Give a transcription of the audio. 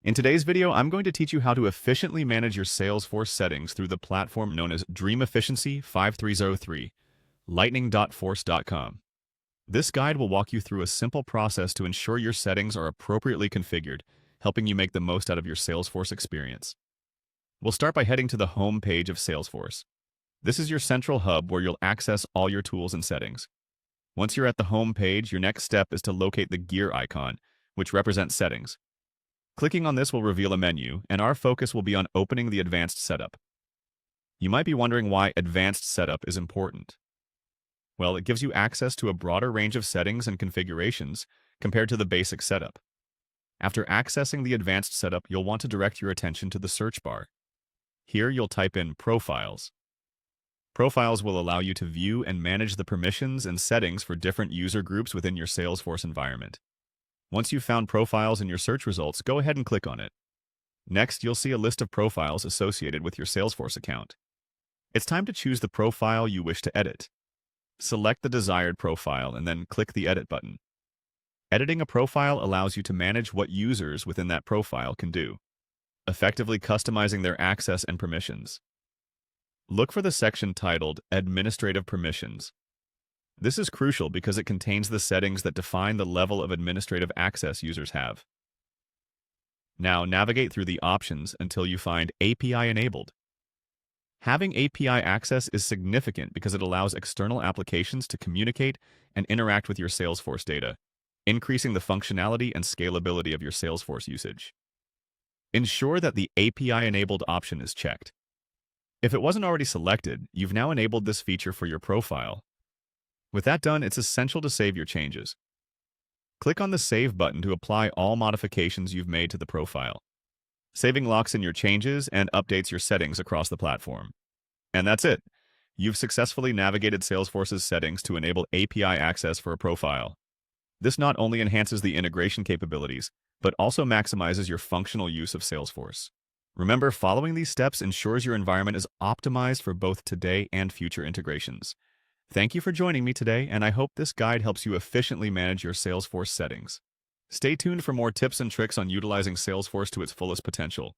In today's video, I'm going to teach you how to efficiently manage your Salesforce settings through the platform known as Dream Efficiency 5303, lightning.force.com. This guide will walk you through a simple process to ensure your settings are appropriately configured, helping you make the most out of your Salesforce experience. We'll start by heading to the home page of Salesforce. This is your central hub where you'll access all your tools and settings. Once you're at the home page, your next step is to locate the gear icon, which represents settings. Clicking on this will reveal a menu, and our focus will be on opening the Advanced Setup. You might be wondering why Advanced Setup is important. Well, it gives you access to a broader range of settings and configurations compared to the basic setup. After accessing the Advanced Setup, you'll want to direct your attention to the search bar. Here, you'll type in Profiles. Profiles will allow you to view and manage the permissions and settings for different user groups within your Salesforce environment. Once you've found profiles in your search results, go ahead and click on it. Next, you'll see a list of profiles associated with your Salesforce account. It's time to choose the profile you wish to edit. Select the desired profile and then click the Edit button. Editing a profile allows you to manage what users within that profile can do, effectively customizing their access and permissions. Look for the section titled Administrative Permissions. This is crucial because it contains the settings that define the level of administrative access users have. Now navigate through the options until you find API Enabled. Having API access is significant because it allows external applications to communicate and interact with your Salesforce data, increasing the functionality and scalability of your Salesforce usage. Ensure that the API Enabled option is checked. If it wasn't already selected, you've now enabled this feature for your profile. With that done, it's essential to save your changes. Click on the Save button to apply all modifications you've made to the profile. Saving locks in your changes and updates your settings across the platform. And that's it. You've successfully navigated Salesforce's settings to enable API access for a profile. This not only enhances the integration capabilities, but also maximizes your functional use of Salesforce. Remember, following these steps ensures your environment is optimized for both today and future integrations. Thank you for joining me today, and I hope this guide helps you efficiently manage your Salesforce settings. Stay tuned for more tips and tricks on utilizing Salesforce to its fullest potential.